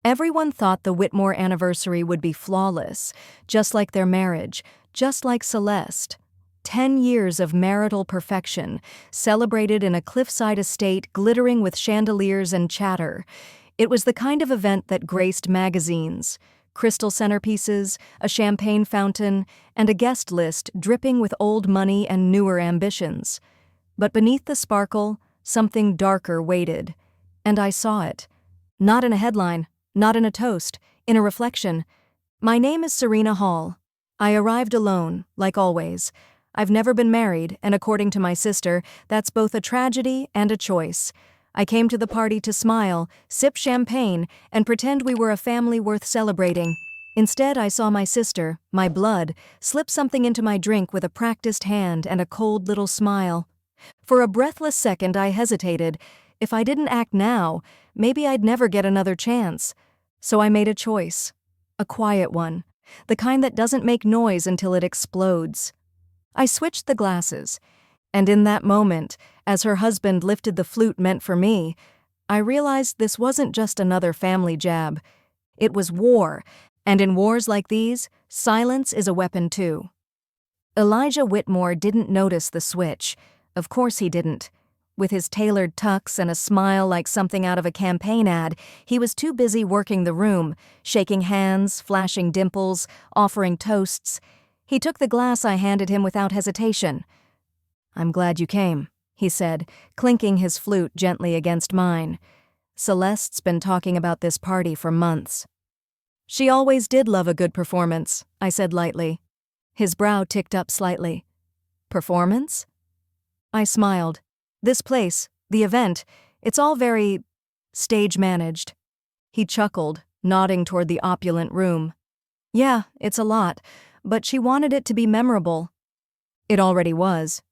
Everyone thought the Whitmore anniversary would be flawless, just like their marriage, just like Celeste. 10 years of marital perfection, celebrated in a cliffside estate glittering with chandeliers and chatter. It was the kind of event that graced magazines. Crystal centerpieces, a champagne fountain, and a guest list dripping with old money and newer ambitions. But beneath the sparkle, something darker waited. And I saw it. Not in a headline, not in a toast, in a reflection. My name is Serena Hall. I arrived alone, like always. I've never been married, and according to my sister, that's both a tragedy and a choice. I came to the party to smile, sip champagne, and pretend we were a family worth celebrating. Instead, I saw my sister, my blood, slip something into my drink with a practiced hand and a cold little smile. For a breathless second, I hesitated. If I didn't act now, maybe I'd never get another chance. So I made a choice. A quiet one. The kind that doesn't make noise until it explodes. I switched the glasses, and in that moment, as her husband lifted the flute meant for me, I realized this wasn't just another family jab. It was war, and in wars like these, silence is a weapon too. Elijah Whitmore didn't notice the switch. Of course he didn't. With his tailored tux and a smile like something out of a campaign ad, he was too busy working the room, shaking hands, flashing dimples, offering toasts. He took the glass I handed him without hesitation. "I'm glad you came," he said, clinking his flute gently against mine. "Celeste's been talking about this party for months." "She always did love a good performance," I said lightly. His brow ticked up slightly. "Performance?" I smiled. "This place, the event, it's all very stage-managed." He chuckled, nodding toward the opulent room. "Yeah, it's a lot, but she wanted it to be memorable." It already was.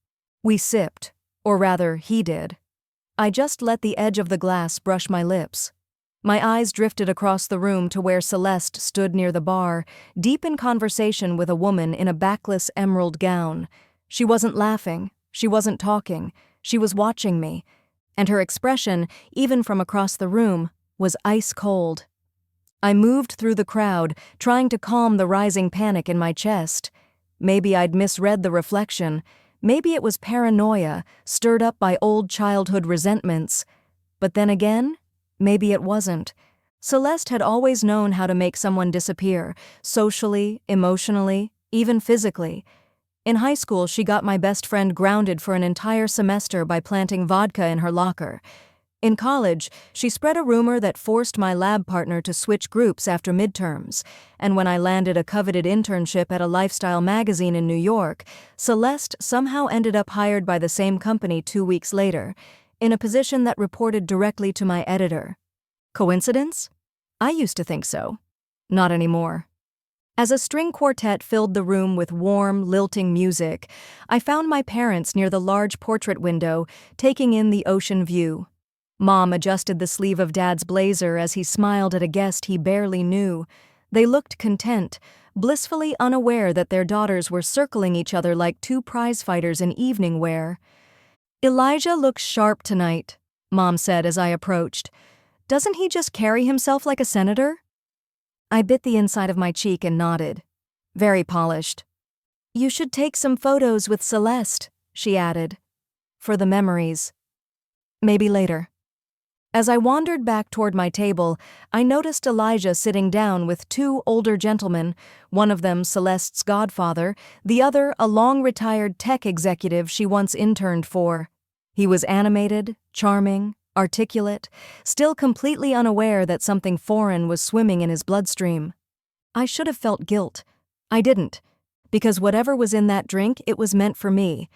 We sipped, or rather, he did. I just let the edge of the glass brush my lips. My eyes drifted across the room to where Celeste stood near the bar, deep in conversation with a woman in a backless emerald gown. She wasn't laughing, she wasn't talking, she was watching me, and her expression, even from across the room, was ice cold. I moved through the crowd, trying to calm the rising panic in my chest. Maybe I'd misread the reflection. Maybe it was paranoia, stirred up by old childhood resentments. But then again, maybe it wasn't. Celeste had always known how to make someone disappear, socially, emotionally, even physically. In high school, she got my best friend grounded for an entire semester by planting vodka in her locker. In college, she spread a rumor that forced my lab partner to switch groups after midterms, and when I landed a coveted internship at a lifestyle magazine in New York, Celeste somehow ended up hired by the same company 2 weeks later, in a position that reported directly to my editor. Coincidence? I used to think so. Not anymore. As a string quartet filled the room with warm, lilting music, I found my parents near the large portrait window, taking in the ocean view. Mom adjusted the sleeve of Dad's blazer as he smiled at a guest he barely knew. They looked content, blissfully unaware that their daughters were circling each other like two prize-fighters in evening wear. "Elijah looks sharp tonight," Mom said as I approached. "Doesn't he just carry himself like a senator?" I bit the inside of my cheek and nodded. Very polished. "You should take some photos with Celeste," she added. "For the memories. Maybe later." As I wandered back toward my table, I noticed Elijah sitting down with 2 older gentlemen, one of them Celeste's godfather, the other a long-retired tech executive she once interned for. He was animated, charming, articulate, still completely unaware that something foreign was swimming in his bloodstream. I should have felt guilt. I didn't, because whatever was in that drink, it was meant for me.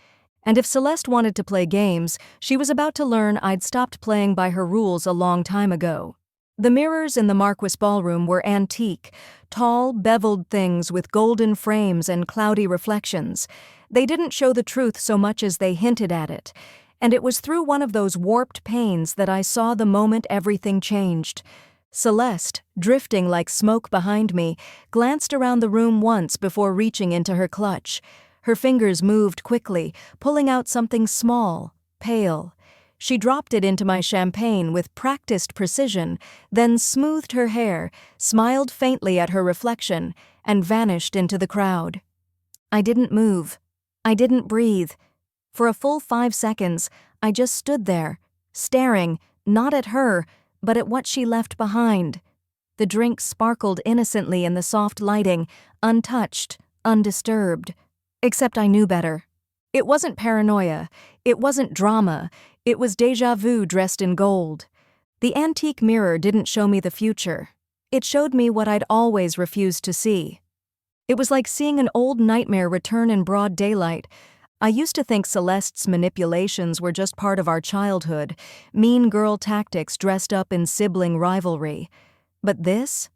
And if Celeste wanted to play games, she was about to learn I'd stopped playing by her rules a long time ago. The mirrors in the Marquis Ballroom were antique, tall, beveled things with golden frames and cloudy reflections. They didn't show the truth so much as they hinted at it, and it was through one of those warped panes that I saw the moment everything changed. Celeste, drifting like smoke behind me, glanced around the room once before reaching into her clutch. Her fingers moved quickly, pulling out something small, pale. She dropped it into my champagne with practiced precision, then smoothed her hair, smiled faintly at her reflection, and vanished into the crowd. I didn't move. I didn't breathe. For a full 5 seconds, I just stood there, staring, not at her, but at what she left behind. The drink sparkled innocently in the soft lighting, untouched, undisturbed. Except I knew better. It wasn't paranoia. It wasn't drama. It was déjà vu dressed in gold. The antique mirror didn't show me the future. It showed me what I'd always refused to see. It was like seeing an old nightmare return in broad daylight. I used to think Celeste's manipulations were just part of our childhood, mean girl tactics dressed up in sibling rivalry. But this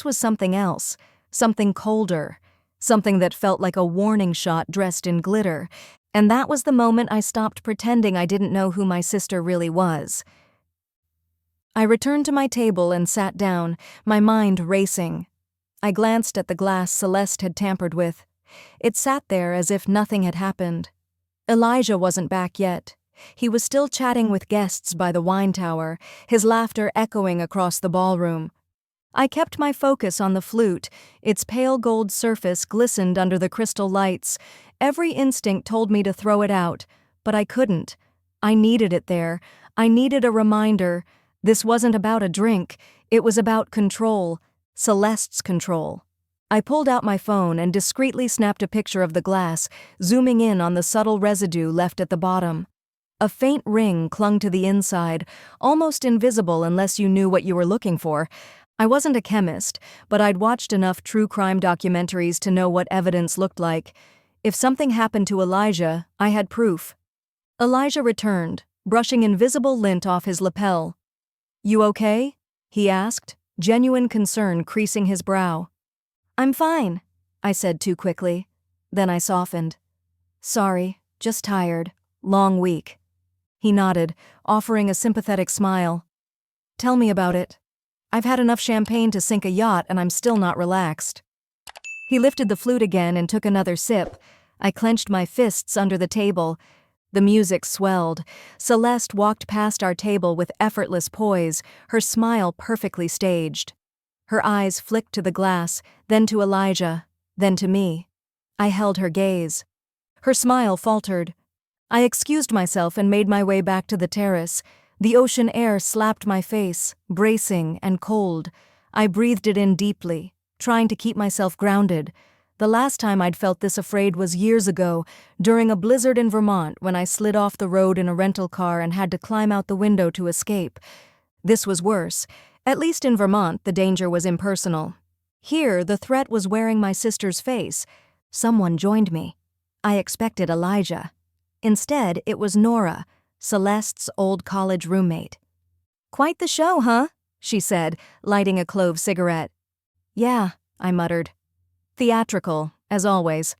was something else, something colder, something that felt like a warning shot dressed in glitter. And that was the moment I stopped pretending I didn't know who my sister really was. I returned to my table and sat down, my mind racing. I glanced at the glass Celeste had tampered with. It sat there as if nothing had happened. Elijah wasn't back yet. He was still chatting with guests by the wine tower, his laughter echoing across the ballroom. I kept my focus on the flute. Its pale gold surface glistened under the crystal lights. Every instinct told me to throw it out, but I couldn't. I needed it there. I needed a reminder. This wasn't about a drink. It was about control. Celeste's control. I pulled out my phone and discreetly snapped a picture of the glass, zooming in on the subtle residue left at the bottom. A faint ring clung to the inside, almost invisible unless you knew what you were looking for. I wasn't a chemist, but I'd watched enough true crime documentaries to know what evidence looked like. If something happened to Elijah, I had proof. Elijah returned, brushing invisible lint off his lapel. "You okay?" he asked, genuine concern creasing his brow. "I'm fine," I said too quickly. Then I softened. "Sorry, just tired. Long week." He nodded, offering a sympathetic smile. "Tell me about it. I've had enough champagne to sink a yacht and I'm still not relaxed." He lifted the flute again and took another sip. I clenched my fists under the table. The music swelled. Celeste walked past our table with effortless poise, her smile perfectly staged. Her eyes flicked to the glass, then to Elijah, then to me. I held her gaze. Her smile faltered. I excused myself and made my way back to the terrace. The ocean air slapped my face, bracing and cold. I breathed it in deeply, trying to keep myself grounded. The last time I'd felt this afraid was years ago, during a blizzard in Vermont when I slid off the road in a rental car and had to climb out the window to escape. This was worse. At least in Vermont, the danger was impersonal. Here, the threat was wearing my sister's face. Someone joined me. I expected Elijah. Instead, it was Nora, Celeste's old college roommate. "Quite the show, huh?" she said, lighting a clove cigarette. "Yeah," I muttered. "Theatrical, as always."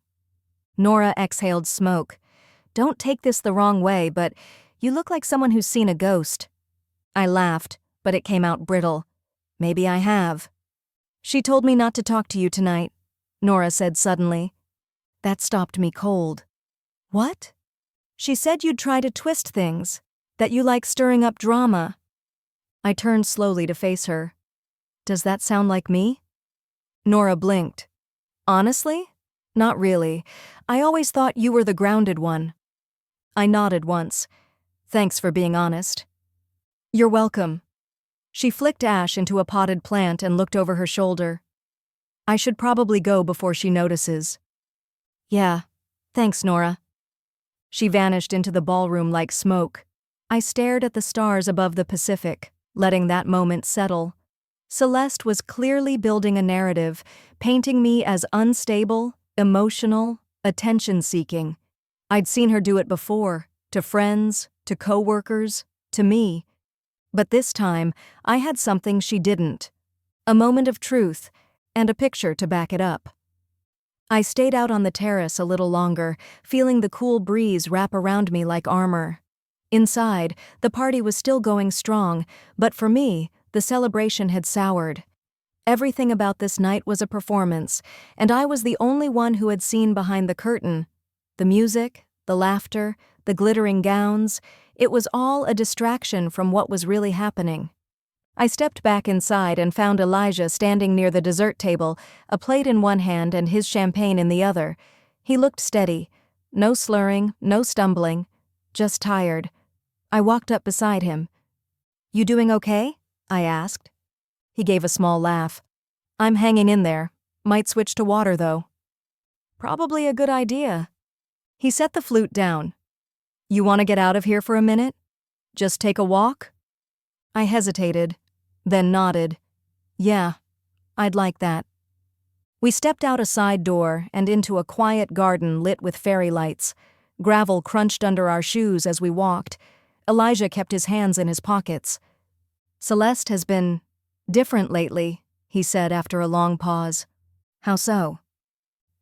Nora exhaled smoke. "Don't take this the wrong way, but you look like someone who's seen a ghost." I laughed, but it came out brittle. "Maybe I have." "She told me not to talk to you tonight," Nora said suddenly. That stopped me cold. "What?" "She said you'd try to twist things, that you like stirring up drama." I turned slowly to face her. "Does that sound like me?" Nora blinked. "Honestly? Not really. I always thought you were the grounded one." I nodded once. "Thanks for being honest." "You're welcome." She flicked ash into a potted plant and looked over her shoulder. "I should probably go before she notices." "Yeah. Thanks, Nora." She vanished into the ballroom like smoke. I stared at the stars above the Pacific, letting that moment settle. Celeste was clearly building a narrative, painting me as unstable, emotional, attention-seeking. I'd seen her do it before, to friends, to coworkers, to me. But this time, I had something she didn't. A moment of truth, and a picture to back it up. I stayed out on the terrace a little longer, feeling the cool breeze wrap around me like armor. Inside, the party was still going strong, but for me, the celebration had soured. Everything about this night was a performance, and I was the only one who had seen behind the curtain. The music, the laughter, the glittering gowns. It was all a distraction from what was really happening. I stepped back inside and found Elijah standing near the dessert table, a plate in one hand and his champagne in the other. He looked steady. No slurring, no stumbling. Just tired. I walked up beside him. "You doing okay?" I asked. He gave a small laugh. "I'm hanging in there. Might switch to water, though." "Probably a good idea." He set the flute down. "You want to get out of here for a minute? Just take a walk?" I hesitated, then nodded. "Yeah, I'd like that." We stepped out a side door and into a quiet garden lit with fairy lights. Gravel crunched under our shoes as we walked. Elijah kept his hands in his pockets. "Celeste has been different lately," he said after a long pause. "How so?"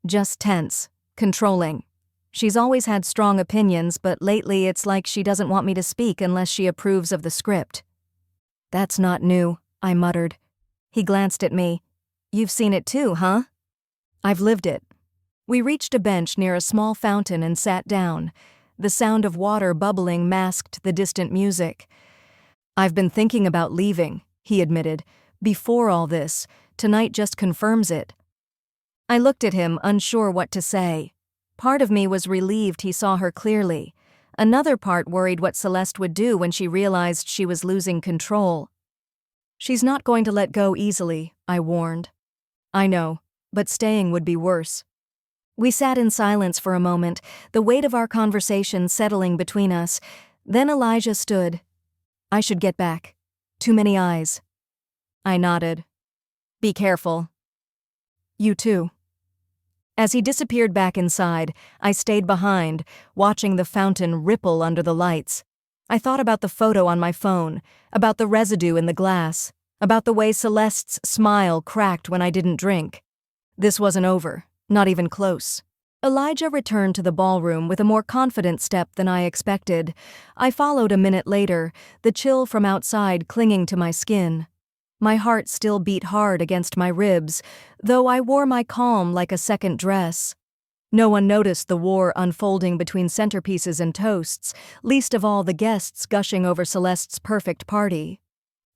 "Just tense, controlling. She's always had strong opinions, but lately it's like she doesn't want me to speak unless she approves of the script." "That's not new," I muttered. He glanced at me. "You've seen it too, huh?" "I've lived it." We reached a bench near a small fountain and sat down. The sound of water bubbling masked the distant music. "I've been thinking about leaving," he admitted. "Before all this, tonight just confirms it." I looked at him, unsure what to say. Part of me was relieved he saw her clearly. Another part worried what Celeste would do when she realized she was losing control. "She's not going to let go easily," I warned. "I know, but staying would be worse." We sat in silence for a moment, the weight of our conversation settling between us. Then Elijah stood. "I should get back. Too many eyes." I nodded. "Be careful." "You too." As he disappeared back inside, I stayed behind, watching the fountain ripple under the lights. I thought about the photo on my phone, about the residue in the glass, about the way Celeste's smile cracked when I didn't drink. This wasn't over, not even close. Elijah returned to the ballroom with a more confident step than I expected. I followed a minute later, the chill from outside clinging to my skin. My heart still beat hard against my ribs, though I wore my calm like a second dress. No one noticed the war unfolding between centerpieces and toasts, least of all the guests gushing over Celeste's perfect party.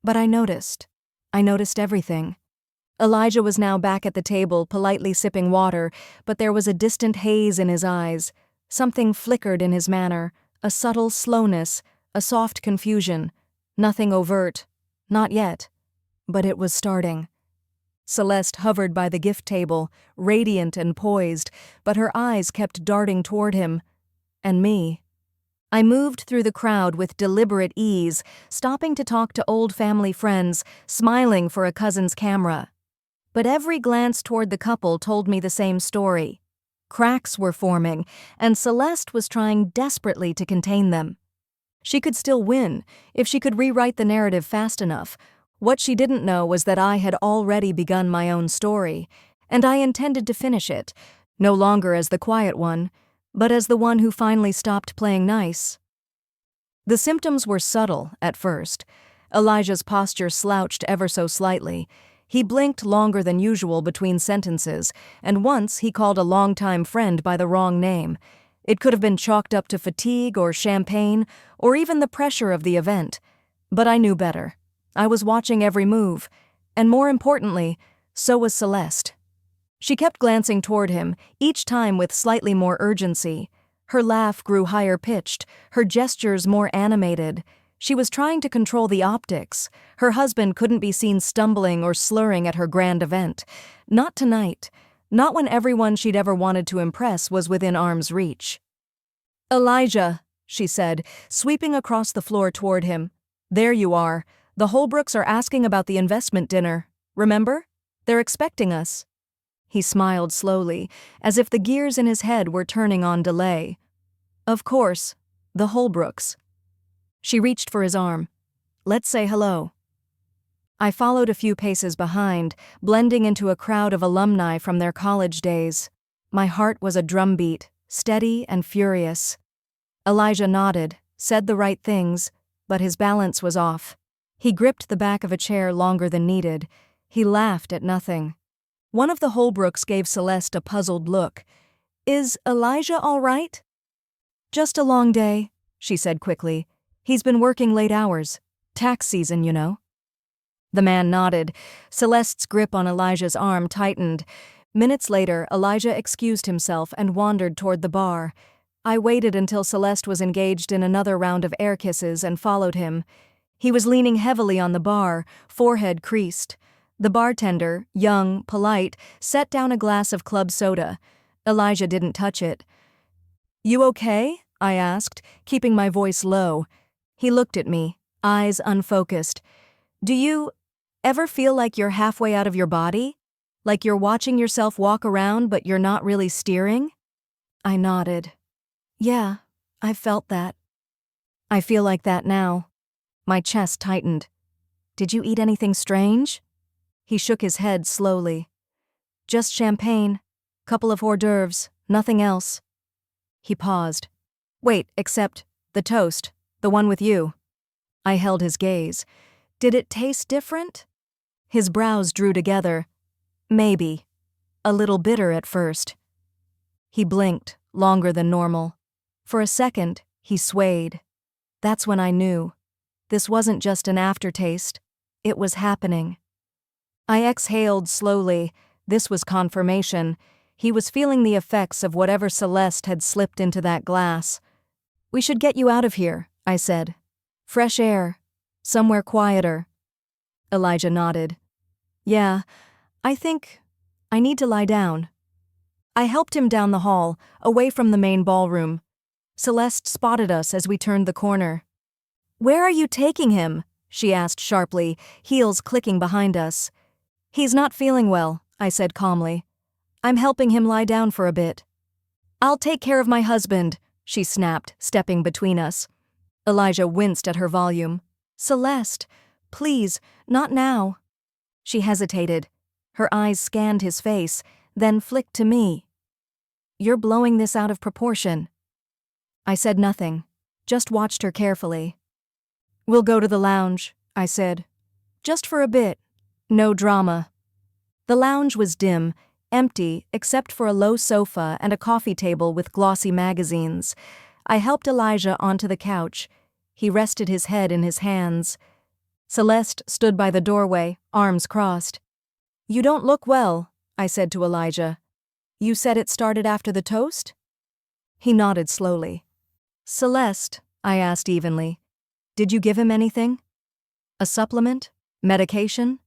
But I noticed. I noticed everything. Elijah was now back at the table, politely sipping water, but there was a distant haze in his eyes. Something flickered in his manner, a subtle slowness, a soft confusion. Nothing overt. Not yet. But it was starting. Celeste hovered by the gift table, radiant and poised, but her eyes kept darting toward him. And me. I moved through the crowd with deliberate ease, stopping to talk to old family friends, smiling for a cousin's camera. But every glance toward the couple told me the same story. Cracks were forming, and Celeste was trying desperately to contain them. She could still win, if she could rewrite the narrative fast enough. What she didn't know was that I had already begun my own story, and I intended to finish it, no longer as the quiet one, but as the one who finally stopped playing nice. The symptoms were subtle at first. Elijah's posture slouched ever so slightly. He blinked longer than usual between sentences, and once he called a longtime friend by the wrong name. It could have been chalked up to fatigue or champagne, or even the pressure of the event. But I knew better. I was watching every move, and more importantly, so was Celeste. She kept glancing toward him, each time with slightly more urgency. Her laugh grew higher-pitched, her gestures more animated. She was trying to control the optics. Her husband couldn't be seen stumbling or slurring at her grand event. Not tonight. Not when everyone she'd ever wanted to impress was within arm's reach. "Elijah," she said, sweeping across the floor toward him. "There you are. The Holbrooks are asking about the investment dinner. Remember? They're expecting us." He smiled slowly, as if the gears in his head were turning on delay. "Of course. The Holbrooks." She reached for his arm. "Let's say hello." I followed a few paces behind, blending into a crowd of alumni from their college days. My heart was a drumbeat, steady and furious. Elijah nodded, said the right things, but his balance was off. He gripped the back of a chair longer than needed. He laughed at nothing. One of the Holbrooks gave Celeste a puzzled look. "Is Elijah all right?" Just a long day, she said quickly. He's been working late hours. Tax season, you know. The man nodded. Celeste's grip on Elijah's arm tightened. Minutes later, Elijah excused himself and wandered toward the bar. I waited until Celeste was engaged in another round of air kisses and followed him. He was leaning heavily on the bar, forehead creased. The bartender, young, polite, set down a glass of club soda. Elijah didn't touch it. "You okay?" I asked, keeping my voice low. He looked at me, eyes unfocused. "Do you ever feel like you're halfway out of your body? Like you're watching yourself walk around but you're not really steering?" I nodded. "Yeah, I've felt that. I feel like that now." My chest tightened. "Did you eat anything strange?" He shook his head slowly. "Just champagne, couple of hors d'oeuvres, nothing else." He paused. "Wait, except the toast, the one with you." I held his gaze. "Did it taste different?" His brows drew together. "Maybe. A little bitter at first." He blinked, longer than normal. For a second, he swayed. That's when I knew. This wasn't just an aftertaste. It was happening. I exhaled slowly. This was confirmation. He was feeling the effects of whatever Celeste had slipped into that glass. "We should get you out of here," I said. "Fresh air. Somewhere quieter." Elijah nodded. "Yeah, I think I need to lie down." I helped him down the hall, away from the main ballroom. Celeste spotted us as we turned the corner. "Where are you taking him?" she asked sharply, heels clicking behind us. "He's not feeling well," I said calmly. "I'm helping him lie down for a bit." "I'll take care of my husband," she snapped, stepping between us. Elijah winced at her volume. "Celeste, please, not now." She hesitated. Her eyes scanned his face, then flicked to me. "You're blowing this out of proportion." I said nothing, just watched her carefully. "We'll go to the lounge," I said. "Just for a bit. No drama." The lounge was dim, empty except for a low sofa and a coffee table with glossy magazines. I helped Elijah onto the couch. He rested his head in his hands. Celeste stood by the doorway, arms crossed. "You don't look well," I said to Elijah. "You said it started after the toast?" He nodded slowly. "Celeste," I asked evenly, "did you give him anything? A supplement? Medication?"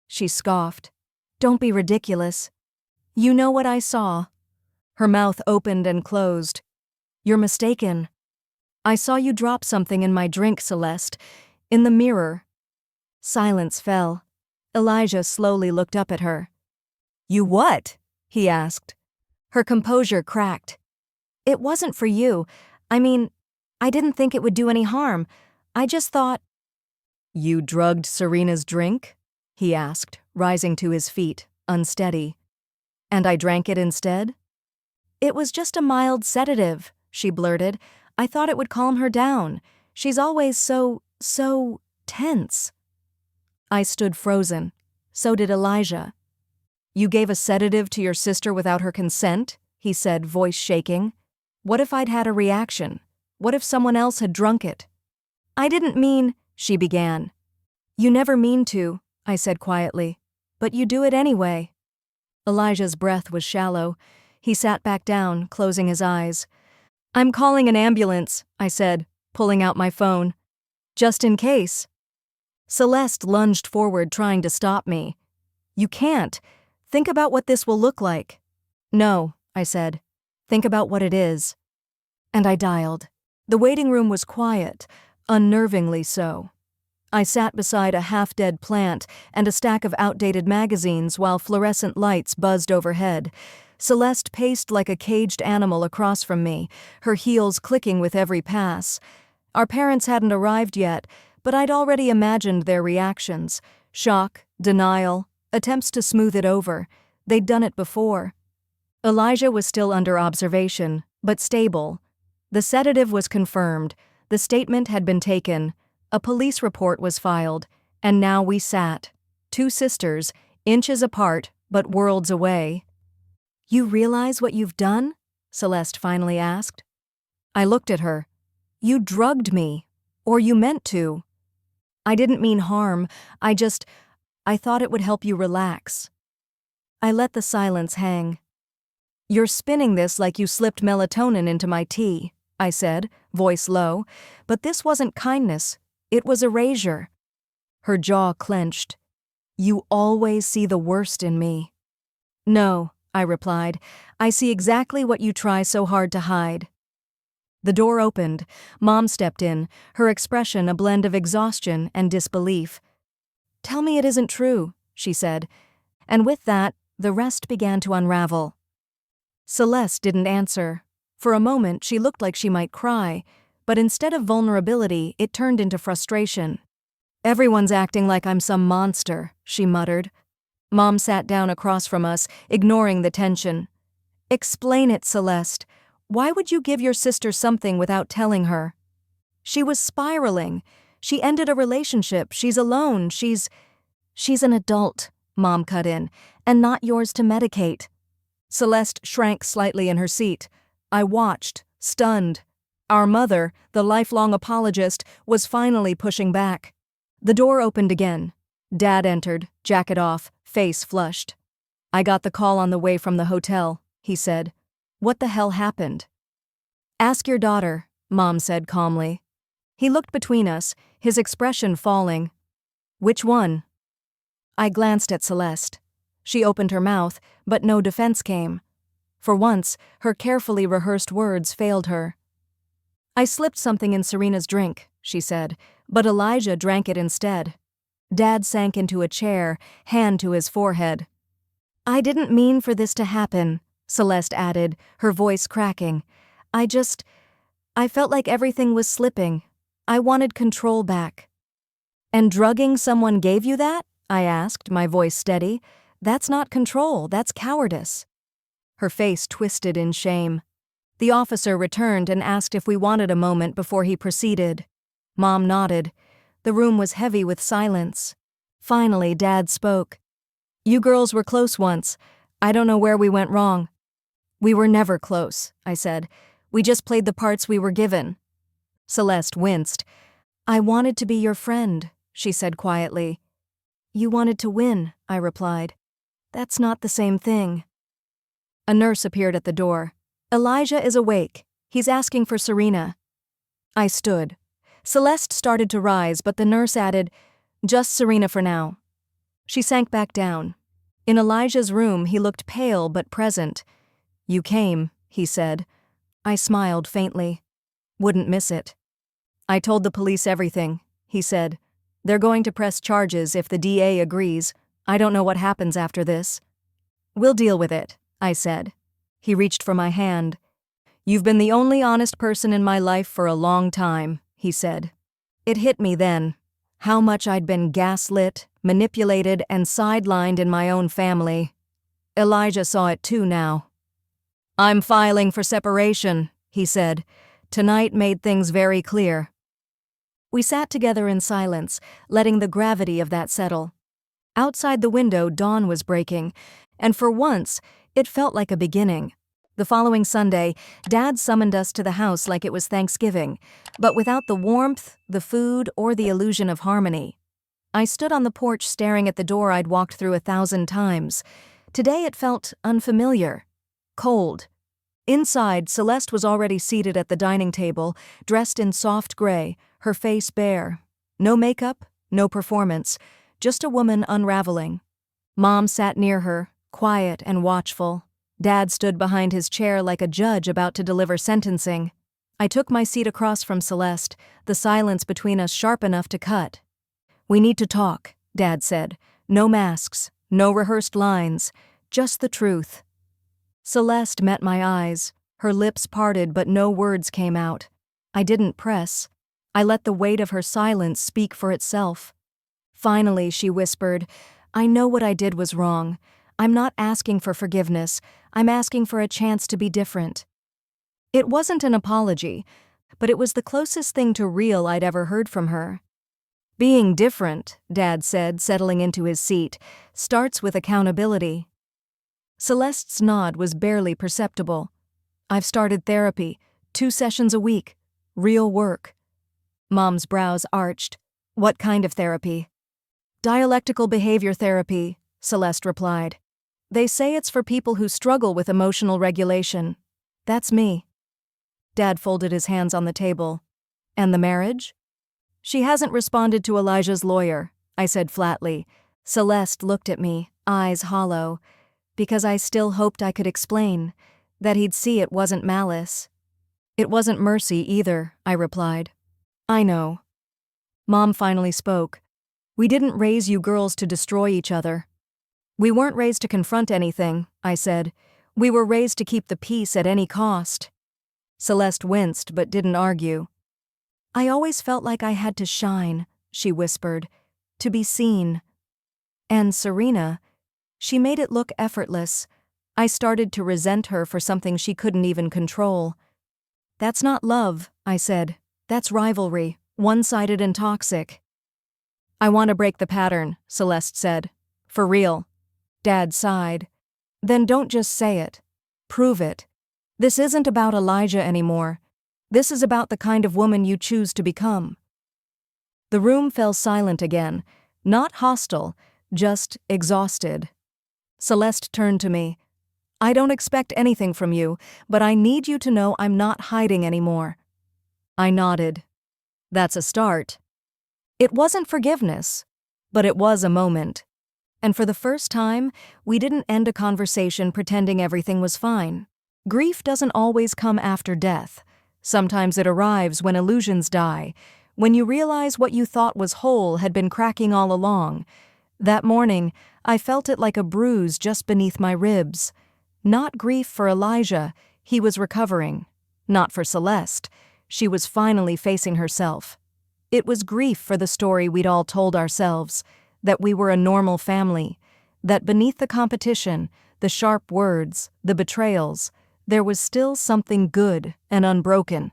She scoffed. "Don't be ridiculous. You know what I saw." Her mouth opened and closed. "You're mistaken. I saw you drop something in my drink, Celeste. In the mirror." Silence fell. Elijah slowly looked up at her. "You what?" he asked. Her composure cracked. "It wasn't for you. I mean, I didn't think it would do any harm. I just thought—" "You drugged Serena's drink?" he asked, rising to his feet, unsteady. "And I drank it instead?" "It was just a mild sedative," she blurted. "I thought it would calm her down. She's always so tense." I stood frozen. So did Elijah. "You gave a sedative to your sister without her consent?" he said, voice shaking. "What if I'd had a reaction? What if someone else had drunk it?" "I didn't mean—" she began. "You never mean to," I said quietly. "But you do it anyway." Elijah's breath was shallow. He sat back down, closing his eyes. "I'm calling an ambulance," I said, pulling out my phone. "Just in case." Celeste lunged forward, trying to stop me. "You can't. Think about what this will look like." "No," I said. "Think about what it is." And I dialed. The waiting room was quiet, unnervingly so. I sat beside a half-dead plant and a stack of outdated magazines while fluorescent lights buzzed overhead. Celeste paced like a caged animal across from me, her heels clicking with every pass. Our parents hadn't arrived yet, but I'd already imagined their reactions. Shock, denial, attempts to smooth it over. They'd done it before. Elijah was still under observation, but stable. The sedative was confirmed, the statement had been taken, a police report was filed, and now we sat, two sisters, inches apart but worlds away. "You realize what you've done?" Celeste finally asked. I looked at her. You drugged me. Or you meant to. I didn't mean harm, I thought it would help you relax. I let the silence hang. You're spinning this like you slipped melatonin into my tea, I said, voice low, but this wasn't kindness, it was erasure. Her jaw clenched. You always see the worst in me. No, I replied, I see exactly what you try so hard to hide. The door opened. Mom stepped in, her expression a blend of exhaustion and disbelief. Tell me it isn't true, she said, and with that, the rest began to unravel. Celeste didn't answer. For a moment, she looked like she might cry, but instead of vulnerability, it turned into frustration. Everyone's acting like I'm some monster, she muttered. Mom sat down across from us, ignoring the tension. Explain it, Celeste. Why would you give your sister something without telling her? She was spiraling. She ended a relationship. She's alone. She's an adult, Mom cut in, and not yours to medicate. Celeste shrank slightly in her seat. I watched, stunned. Our mother, the lifelong apologist, was finally pushing back. The door opened again. Dad entered, jacket off, face flushed. I got the call on the way from the hotel, he said. What the hell happened? Ask your daughter, Mom said calmly. He looked between us, his expression falling. Which one? I glanced at Celeste. She opened her mouth, but no defense came. For once, her carefully rehearsed words failed her. I slipped something in Serena's drink, she said, but Elijah drank it instead. Dad sank into a chair, hand to his forehead. I didn't mean for this to happen, Celeste added, her voice cracking. I felt like everything was slipping. I wanted control back. And drugging someone gave you that? I asked, my voice steady. That's not control, that's cowardice. Her face twisted in shame. The officer returned and asked if we wanted a moment before he proceeded. Mom nodded. The room was heavy with silence. Finally, Dad spoke. You girls were close once. I don't know where we went wrong. We were never close, I said. We just played the parts we were given. Celeste winced. I wanted to be your friend, she said quietly. You wanted to win, I replied. That's not the same thing. A nurse appeared at the door. Elijah is awake. He's asking for Serena. I stood. Celeste started to rise, but the nurse added, just Serena for now. She sank back down. In Elijah's room, he looked pale but present. You came, he said. I smiled faintly. Wouldn't miss it. I told the police everything, he said. They're going to press charges if the DA agrees. I don't know what happens after this. We'll deal with it, I said. He reached for my hand. You've been the only honest person in my life for a long time, he said. It hit me then. How much I'd been gaslit, manipulated, and sidelined in my own family. Elijah saw it too now. I'm filing for separation, he said. Tonight made things very clear. We sat together in silence, letting the gravity of that settle. Outside the window, dawn was breaking, and for once, it felt like a beginning. The following Sunday, Dad summoned us to the house like it was Thanksgiving, but without the warmth, the food, or the illusion of harmony. I stood on the porch staring at the door I'd walked through 1,000 times. Today it felt unfamiliar, cold. Inside, Celeste was already seated at the dining table, dressed in soft gray, her face bare. No makeup, no performance, just a woman unraveling. Mom sat near her, quiet and watchful. Dad stood behind his chair like a judge about to deliver sentencing. I took my seat across from Celeste, the silence between us sharp enough to cut. We need to talk, Dad said. No masks, no rehearsed lines, just the truth. Celeste met my eyes. Her lips parted, but no words came out. I didn't press. I let the weight of her silence speak for itself. Finally, she whispered, I know what I did was wrong. I'm not asking for forgiveness. I'm asking for a chance to be different. It wasn't an apology, but it was the closest thing to real I'd ever heard from her. Being different, Dad said, settling into his seat, starts with accountability. Celeste's nod was barely perceptible. I've started therapy, 2 sessions a week. Real work. Mom's brows arched. What kind of therapy? Dialectical behavior therapy, Celeste replied. They say it's for people who struggle with emotional regulation. That's me. Dad folded his hands on the table. And the marriage? She hasn't responded to Elijah's lawyer, I said flatly. Celeste looked at me, eyes hollow, because I still hoped I could explain, that he'd see it wasn't malice. It wasn't mercy either, I replied. I know. Mom finally spoke. We didn't raise you girls to destroy each other. We weren't raised to confront anything, I said. We were raised to keep the peace at any cost. Celeste winced but didn't argue. I always felt like I had to shine, she whispered, to be seen. And Serena, she made it look effortless. I started to resent her for something she couldn't even control. That's not love, I said. That's rivalry, one-sided and toxic. I want to break the pattern, Celeste said. For real. Dad sighed. Then don't just say it. Prove it. This isn't about Elijah anymore. This is about the kind of woman you choose to become. The room fell silent again, not hostile, just exhausted. Celeste turned to me. I don't expect anything from you, but I need you to know I'm not hiding anymore. I nodded. That's a start. It wasn't forgiveness, but it was a moment. And for the first time, we didn't end a conversation pretending everything was fine. Grief doesn't always come after death. Sometimes it arrives when illusions die, when you realize what you thought was whole had been cracking all along. That morning, I felt it like a bruise just beneath my ribs. Not grief for Elijah, he was recovering. Not for Celeste, she was finally facing herself. It was grief for the story we'd all told ourselves, that we were a normal family, that beneath the competition, the sharp words, the betrayals, there was still something good and unbroken.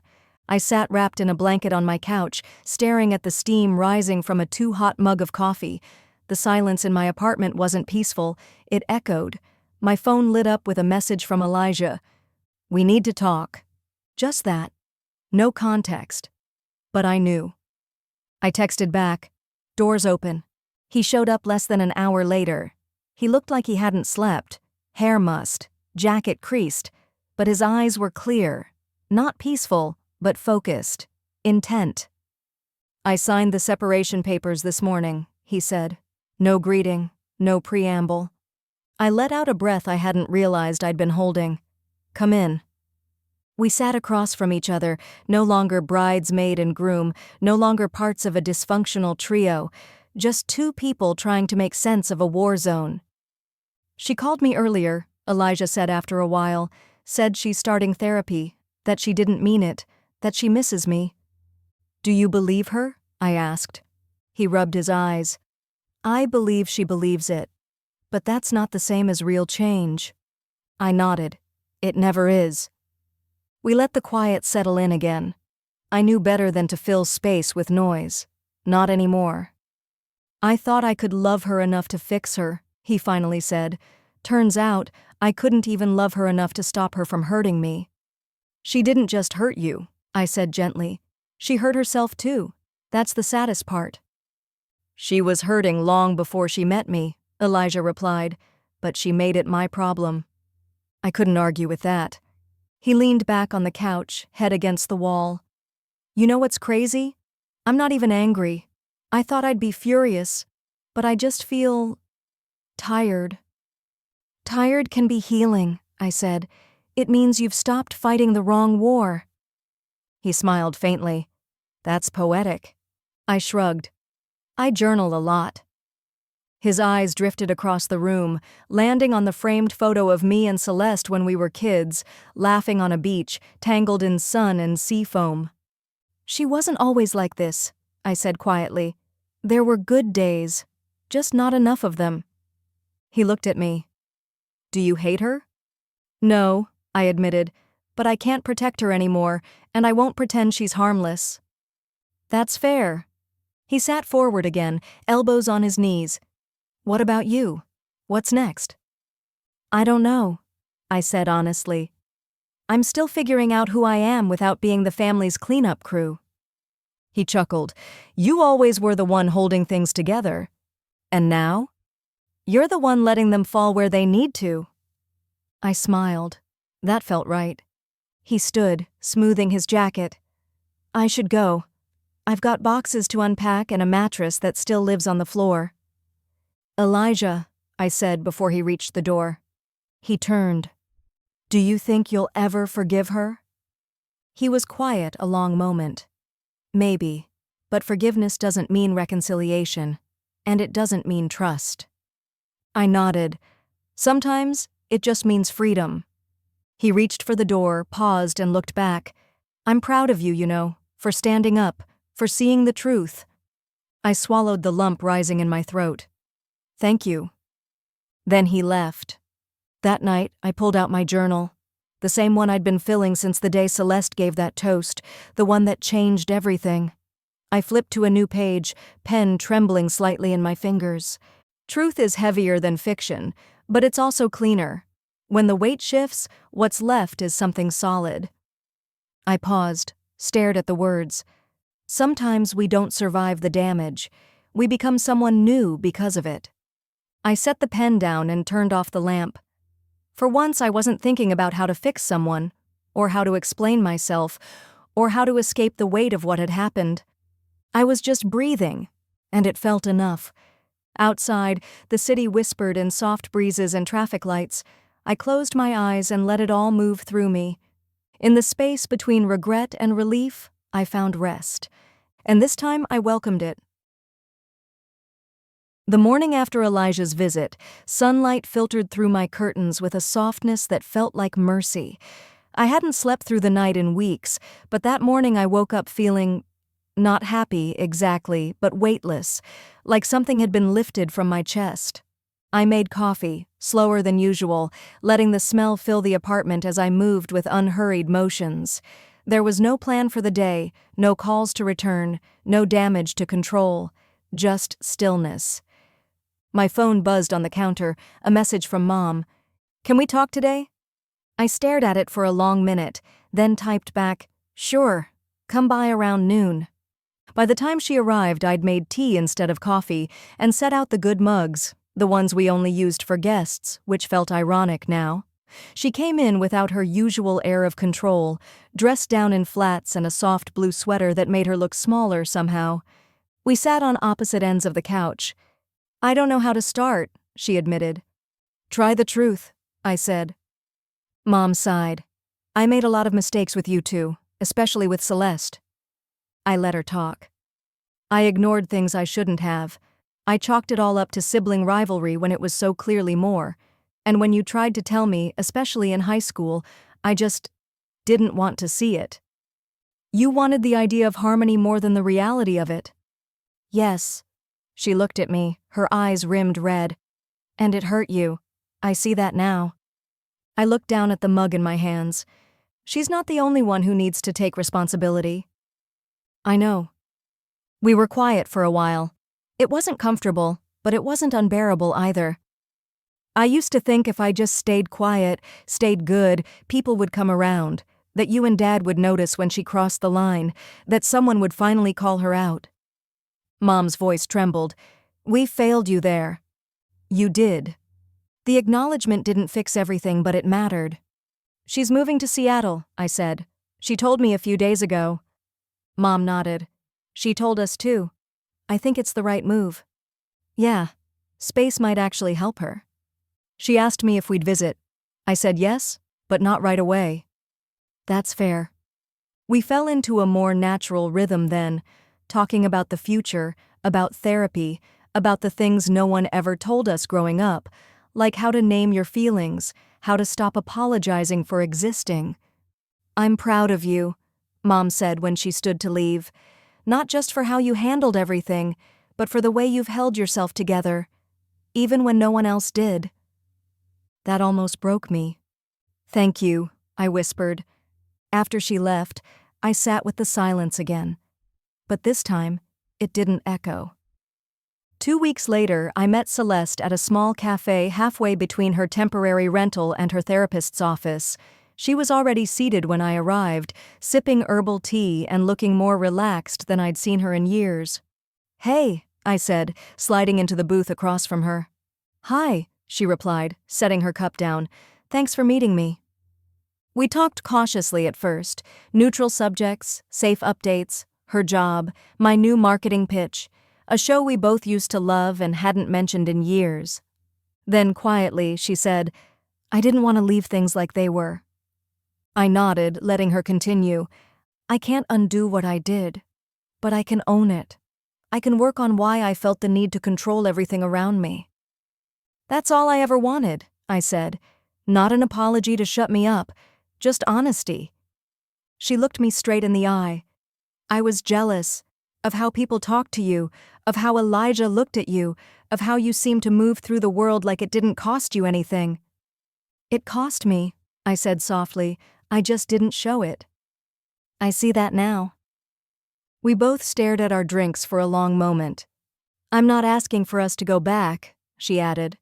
I sat wrapped in a blanket on my couch, staring at the steam rising from a too-hot mug of coffee. The silence in my apartment wasn't peaceful, it echoed. My phone lit up with a message from Elijah. We need to talk. Just that. No context. But I knew. I texted back. Doors open. He showed up less than an hour later. He looked like he hadn't slept. Hair mussed, jacket creased, but his eyes were clear. Not peaceful, but focused. Intent. I signed the separation papers this morning, he said. No greeting, no preamble. I let out a breath I hadn't realized I'd been holding. Come in. We sat across from each other, no longer bridesmaid and groom, no longer parts of a dysfunctional trio, just two people trying to make sense of a war zone. She called me earlier, Elijah said after a while, said she's starting therapy, that she didn't mean it, that she misses me. Do you believe her? I asked. He rubbed his eyes. I believe she believes it. But that's not the same as real change. I nodded. It never is. We let the quiet settle in again. I knew better than to fill space with noise. Not anymore. I thought I could love her enough to fix her, he finally said. Turns out, I couldn't even love her enough to stop her from hurting me. She didn't just hurt you, I said gently. She hurt herself too. That's the saddest part. She was hurting long before she met me, Elijah replied, but she made it my problem. I couldn't argue with that. He leaned back on the couch, head against the wall. You know what's crazy? I'm not even angry. I thought I'd be furious, but I just feel tired. Tired can be healing, I said. It means you've stopped fighting the wrong war. He smiled faintly. That's poetic. I shrugged. I journal a lot. His eyes drifted across the room, landing on the framed photo of me and Celeste when we were kids, laughing on a beach, tangled in sun and sea foam. She wasn't always like this, I said quietly. There were good days, just not enough of them. He looked at me. Do you hate her? No, I admitted, but I can't protect her anymore, and I won't pretend she's harmless. That's fair. He sat forward again, elbows on his knees. What about you? What's next? I don't know, I said honestly. I'm still figuring out who I am without being the family's cleanup crew." He chuckled. "You always were the one holding things together. And now? You're the one letting them fall where they need to." I smiled. That felt right. He stood, smoothing his jacket. "I should go. I've got boxes to unpack and a mattress that still lives on the floor." "Elijah," I said before he reached the door. He turned. "Do you think you'll ever forgive her?" He was quiet a long moment. "Maybe, but forgiveness doesn't mean reconciliation, and it doesn't mean trust." I nodded. "Sometimes it just means freedom." He reached for the door, paused, and looked back. "I'm proud of you, for standing up, for seeing the truth." I swallowed the lump rising in my throat. "Thank you." Then he left. That night, I pulled out my journal. The same one I'd been filling since the day Celeste gave that toast, the one that changed everything. I flipped to a new page, pen trembling slightly in my fingers. Truth is heavier than fiction, but it's also cleaner. When the weight shifts, what's left is something solid. I paused, stared at the words. Sometimes we don't survive the damage. We become someone new because of it. I set the pen down and turned off the lamp. For once, I wasn't thinking about how to fix someone, or how to explain myself, or how to escape the weight of what had happened. I was just breathing, and it felt enough. Outside, the city whispered in soft breezes and traffic lights. I closed my eyes and let it all move through me. In the space between regret and relief, I found rest. And this time I welcomed it. The morning after Elijah's visit, sunlight filtered through my curtains with a softness that felt like mercy. I hadn't slept through the night in weeks, but that morning I woke up feeling not happy exactly, but weightless, like something had been lifted from my chest. I made coffee, slower than usual, letting the smell fill the apartment as I moved with unhurried motions. There was no plan for the day, no calls to return, no damage to control, just stillness. My phone buzzed on the counter, a message from Mom. "Can we talk today?" I stared at it for a long minute, then typed back, "Sure, come by around noon." By the time she arrived, I'd made tea instead of coffee and set out the good mugs, the ones we only used for guests, which felt ironic now. She came in without her usual air of control, dressed down in flats and a soft blue sweater that made her look smaller somehow. We sat on opposite ends of the couch. "I don't know how to start," she admitted. "Try the truth," I said. Mom sighed. "I made a lot of mistakes with you two, especially with Celeste." I let her talk. I ignored things I shouldn't have. I chalked it all up to sibling rivalry when it was so clearly more. And when you tried to tell me, especially in high school, I just didn't want to see it. You wanted the idea of harmony more than the reality of it. Yes. She looked at me, her eyes rimmed red. And it hurt you. I see that now. I looked down at the mug in my hands. She's not the only one who needs to take responsibility. I know. We were quiet for a while. It wasn't comfortable, but it wasn't unbearable either. I used to think if I just stayed quiet, stayed good, people would come around, that you and Dad would notice when she crossed the line, that someone would finally call her out. Mom's voice trembled. "We failed you there." "You did." The acknowledgement didn't fix everything, but it mattered. "She's moving to Seattle," I said. "She told me a few days ago." Mom nodded. "She told us too. I think it's the right move." "Yeah, space might actually help her." She asked me if we'd visit. I said yes, but not right away. That's fair. We fell into a more natural rhythm then, talking about the future, about therapy, about the things no one ever told us growing up, like how to name your feelings, how to stop apologizing for existing. "I'm proud of you," Mom said when she stood to leave, "not just for how you handled everything, but for the way you've held yourself together, even when no one else did." That almost broke me. "Thank you," I whispered. After she left, I sat with the silence again. But this time, it didn't echo. 2 weeks later, I met Celeste at a small cafe halfway between her temporary rental and her therapist's office. She was already seated when I arrived, sipping herbal tea and looking more relaxed than I'd seen her in years. "Hey," I said, sliding into the booth across from her. "Hi," she replied, setting her cup down. "Thanks for meeting me." We talked cautiously at first, neutral subjects, safe updates, her job, my new marketing pitch, a show we both used to love and hadn't mentioned in years. Then quietly, she said, "I didn't want to leave things like they were." I nodded, letting her continue. "I can't undo what I did, but I can own it. I can work on why I felt the need to control everything around me." "That's all I ever wanted," I said. "Not an apology to shut me up, just honesty." She looked me straight in the eye. "I was jealous of how people talked to you, of how Elijah looked at you, of how you seemed to move through the world like it didn't cost you anything." "It cost me," I said softly. "I just didn't show it." "I see that now." We both stared at our drinks for a long moment. "I'm not asking for us to go back," she added.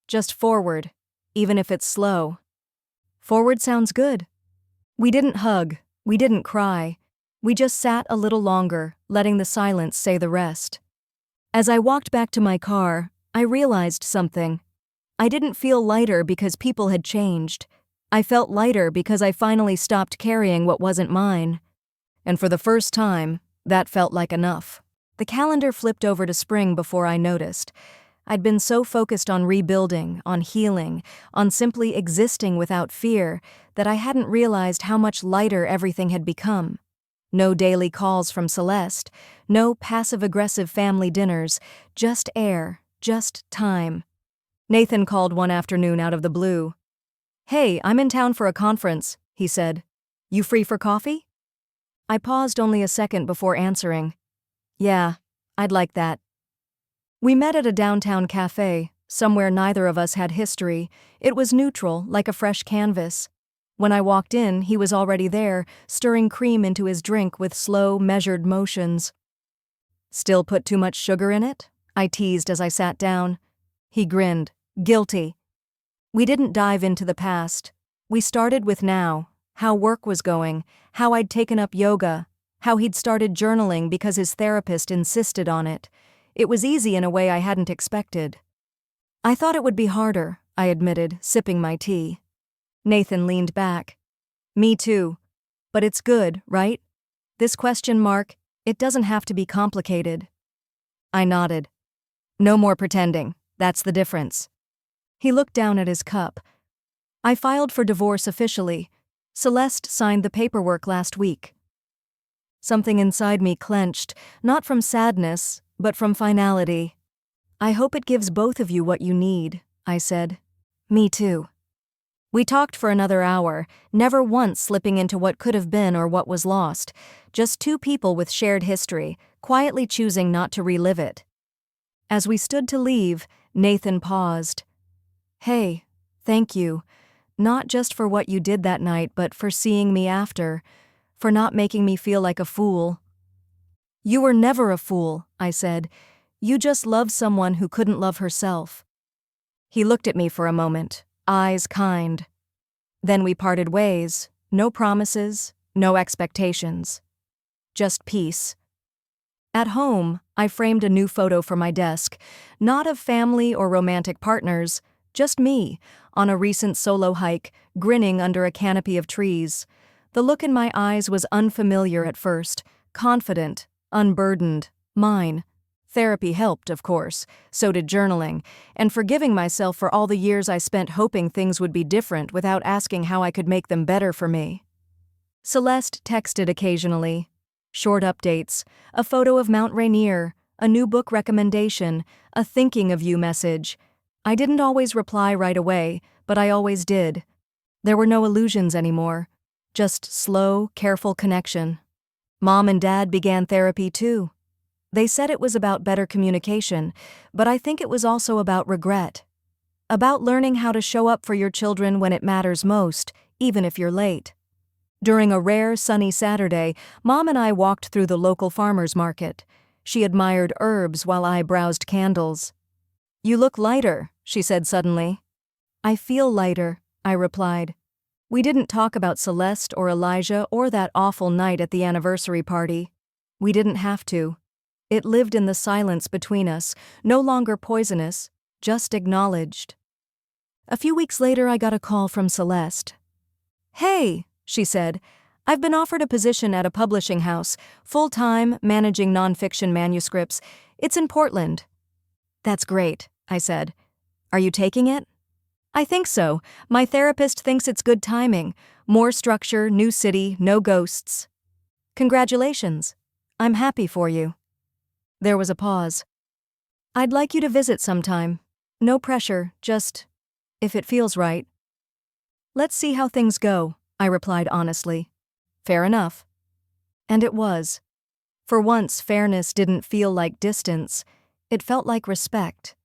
"Just forward, even if it's slow." "Forward sounds good." We didn't hug, we didn't cry. We just sat a little longer, letting the silence say the rest. As I walked back to my car, I realized something. I didn't feel lighter because people had changed. I felt lighter because I finally stopped carrying what wasn't mine. And for the first time, that felt like enough. The calendar flipped over to spring before I noticed. I'd been so focused on rebuilding, on healing, on simply existing without fear, that I hadn't realized how much lighter everything had become. No daily calls from Celeste, no passive-aggressive family dinners, just air, just time. Nathan called one afternoon out of the blue. "Hey, I'm in town for a conference," he said. "You free for coffee?" I paused only a second before answering. "Yeah, I'd like that." We met at a downtown cafe, somewhere neither of us had history. It was neutral, like a fresh canvas. When I walked in, he was already there, stirring cream into his drink with slow, measured motions. "Still put too much sugar in it?" I teased as I sat down. He grinned, guilty. We didn't dive into the past. We started with now, how work was going, how I'd taken up yoga, how he'd started journaling because his therapist insisted on it. It was easy in a way I hadn't expected. "I thought it would be harder," I admitted, sipping my tea. Nathan leaned back. "Me too. But it's good, right? This question mark, it doesn't have to be complicated." I nodded. "No more pretending. That's the difference." He looked down at his cup. "I filed for divorce officially. Celeste signed the paperwork last week." Something inside me clenched, not from sadness, but from finality. "I hope it gives both of you what you need," I said. "Me too." We talked for another hour, never once slipping into what could have been or what was lost, just two people with shared history, quietly choosing not to relive it. As we stood to leave, Nathan paused. "Hey, thank you. Not just for what you did that night, but for seeing me after, for not making me feel like a fool." "You were never a fool," I said. "You just loved someone who couldn't love herself." He looked at me for a moment, eyes kind. Then we parted ways, no promises, no expectations. Just peace. At home, I framed a new photo for my desk, not of family or romantic partners, just me, on a recent solo hike, grinning under a canopy of trees. The look in my eyes was unfamiliar at first, confident, unburdened, mine. Therapy helped, of course, so did journaling, and forgiving myself for all the years I spent hoping things would be different without asking how I could make them better for me. Celeste texted occasionally. Short updates, a photo of Mount Rainier, a new book recommendation, a thinking of you message. I didn't always reply right away, but I always did. There were no illusions anymore, just slow, careful connection. Mom and Dad began therapy too. They said it was about better communication, but I think it was also about regret. About learning how to show up for your children when it matters most, even if you're late. During a rare, sunny Saturday, Mom and I walked through the local farmer's market. She admired herbs while I browsed candles. "You look lighter," she said suddenly. "I feel lighter," I replied. We didn't talk about Celeste or Elijah or that awful night at the anniversary party. We didn't have to. It lived in the silence between us, no longer poisonous, just acknowledged. A few weeks later, I got a call from Celeste. "Hey," she said, "I've been offered a position at a publishing house, full-time, managing nonfiction manuscripts. It's in Portland." "That's great," I said. "Are you taking it?" "I think so. My therapist thinks it's good timing. More structure, new city, no ghosts." "Congratulations. I'm happy for you." There was a pause. "I'd like you to visit sometime. No pressure, just if it feels right." "Let's see how things go," I replied honestly. "Fair enough." And it was. For once, fairness didn't feel like distance. It felt like respect.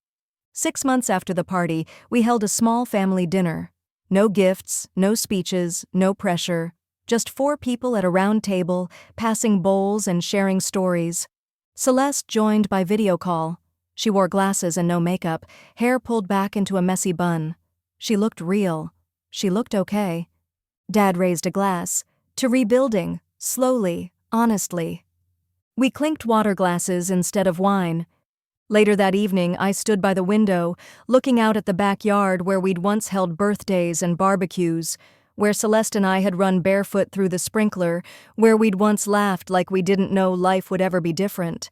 6 months after the party, we held a small family dinner. No gifts, no speeches, no pressure. Just 4 people at a round table, passing bowls and sharing stories. Celeste joined by video call. She wore glasses and no makeup, hair pulled back into a messy bun. She looked real. She looked okay. Dad raised a glass. To rebuilding, slowly, honestly. We clinked water glasses instead of wine. Later that evening, I stood by the window, looking out at the backyard where we'd once held birthdays and barbecues, where Celeste and I had run barefoot through the sprinkler, where we'd once laughed like we didn't know life would ever be different.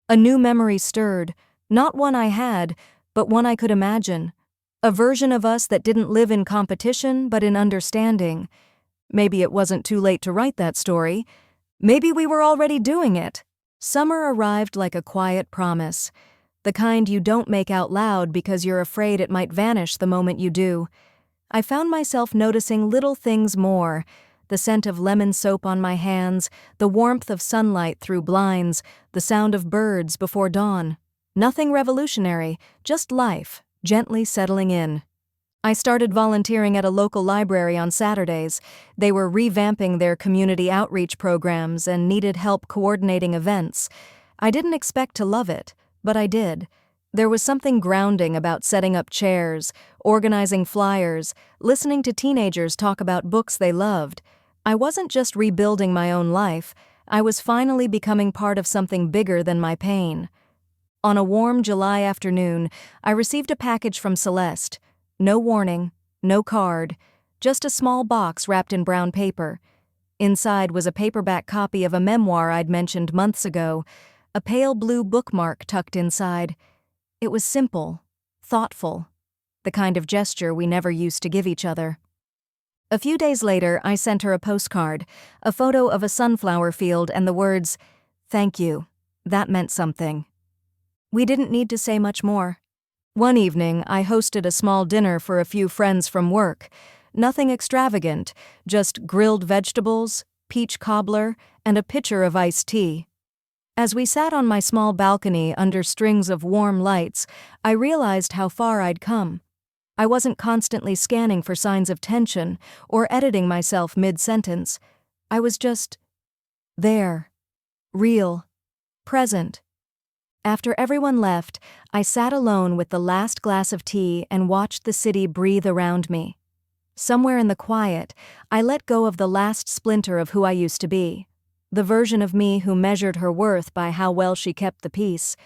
A new memory stirred, not one I had, but one I could imagine. A version of us that didn't live in competition, but in understanding. Maybe it wasn't too late to write that story. Maybe we were already doing it. Summer arrived like a quiet promise. The kind you don't make out loud because you're afraid it might vanish the moment you do. I found myself noticing little things more. The scent of lemon soap on my hands, the warmth of sunlight through blinds, the sound of birds before dawn. Nothing revolutionary, just life, gently settling in. I started volunteering at a local library on Saturdays. They were revamping their community outreach programs and needed help coordinating events. I didn't expect to love it, but I did. There was something grounding about setting up chairs, organizing flyers, listening to teenagers talk about books they loved. I wasn't just rebuilding my own life, I was finally becoming part of something bigger than my pain. On a warm July afternoon, I received a package from Celeste. No warning, no card, just a small box wrapped in brown paper. Inside was a paperback copy of a memoir I'd mentioned months ago, a pale blue bookmark tucked inside. It was simple, thoughtful, the kind of gesture we never used to give each other. A few days later, I sent her a postcard, a photo of a sunflower field and the words, "Thank you." That meant something. We didn't need to say much more. One evening, I hosted a small dinner for a few friends from work. Nothing extravagant, just grilled vegetables, peach cobbler, and a pitcher of iced tea. As we sat on my small balcony under strings of warm lights, I realized how far I'd come. I wasn't constantly scanning for signs of tension or editing myself mid-sentence. I was just there, real, present. After everyone left, I sat alone with the last glass of tea and watched the city breathe around me. Somewhere in the quiet, I let go of the last splinter of who I used to be, the version of me who measured her worth by how well she kept the peace.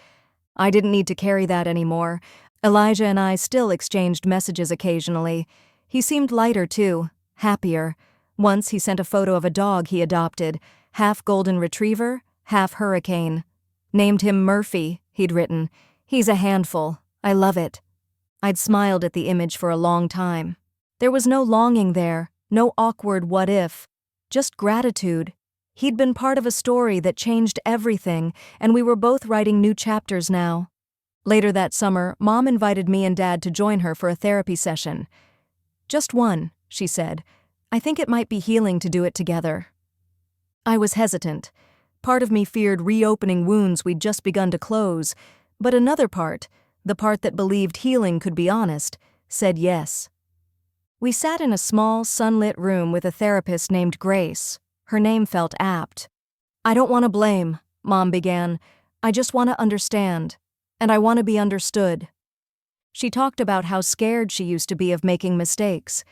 I didn't need to carry that anymore. Elijah and I still exchanged messages occasionally. He seemed lighter too, happier. Once he sent a photo of a dog he adopted, half golden retriever, half hurricane. Named him Murphy, he'd written. "He's a handful. I love it." I'd smiled at the image for a long time. There was no longing there, no awkward what if, just gratitude. He'd been part of a story that changed everything, and we were both writing new chapters now. Later that summer, Mom invited me and Dad to join her for a therapy session. "Just one," she said. "I think it might be healing to do it together." I was hesitant. Part of me feared reopening wounds we'd just begun to close, but another part, the part that believed healing could be honest, said yes. We sat in a small, sunlit room with a therapist named Grace. Her name felt apt. "I don't want to blame," Mom began. "I just want to understand. And I want to be understood." She talked about how scared she used to be of making mistakes,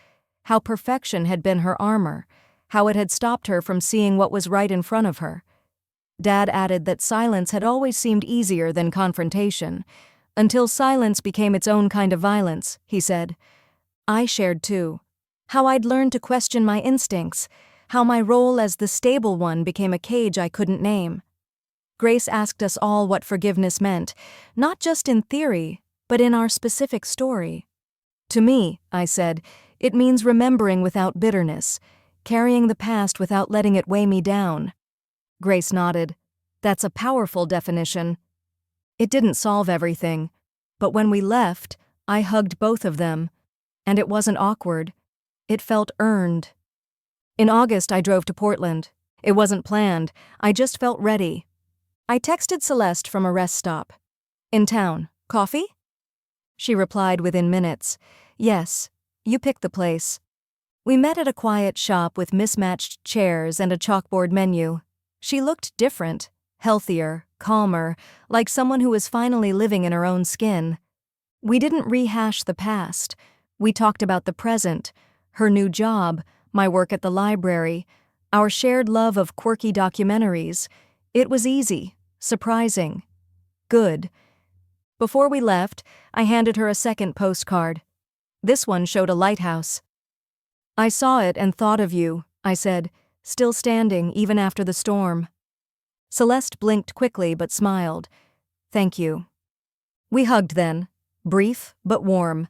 how perfection had been her armor, how it had stopped her from seeing what was right in front of her. Dad added that silence had always seemed easier than confrontation, until silence became its own kind of violence, he said. I shared too. How I'd learned to question my instincts, how my role as the stable one became a cage I couldn't name. Grace asked us all what forgiveness meant, not just in theory, but in our specific story. To me, I said, it means remembering without bitterness, carrying the past without letting it weigh me down. Grace nodded. That's a powerful definition. It didn't solve everything, but when we left, I hugged both of them, and it wasn't awkward. It felt earned. In August, I drove to Portland. It wasn't planned. I just felt ready. I texted Celeste from a rest stop. In town. Coffee? She replied within minutes. Yes, you pick the place. We met at a quiet shop with mismatched chairs and a chalkboard menu. She looked different, healthier, calmer, like someone who was finally living in her own skin. We didn't rehash the past. We talked about the present, her new job, my work at the library, our shared love of quirky documentaries. It was easy, surprising, good. Before we left, I handed her a second postcard. This one showed a lighthouse. I saw it and thought of you, I said, still standing even after the storm. Celeste blinked quickly but smiled. Thank you. We hugged then, brief but warm.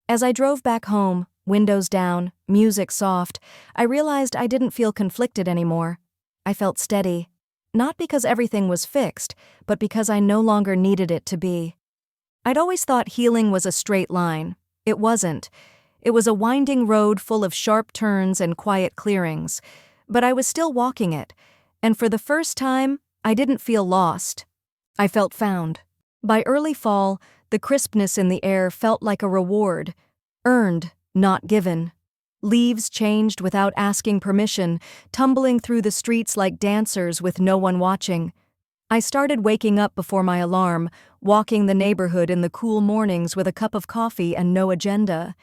As I drove back home, windows down, music soft, I realized I didn't feel conflicted anymore. I felt steady. Not because everything was fixed, but because I no longer needed it to be. I'd always thought healing was a straight line. It wasn't. It was a winding road full of sharp turns and quiet clearings. But I was still walking it, and for the first time, I didn't feel lost. I felt found. By early fall, the crispness in the air felt like a reward, earned, not given. Leaves changed without asking permission, tumbling through the streets like dancers with no one watching. I started waking up before my alarm, walking the neighborhood in the cool mornings with a cup of coffee and no agenda.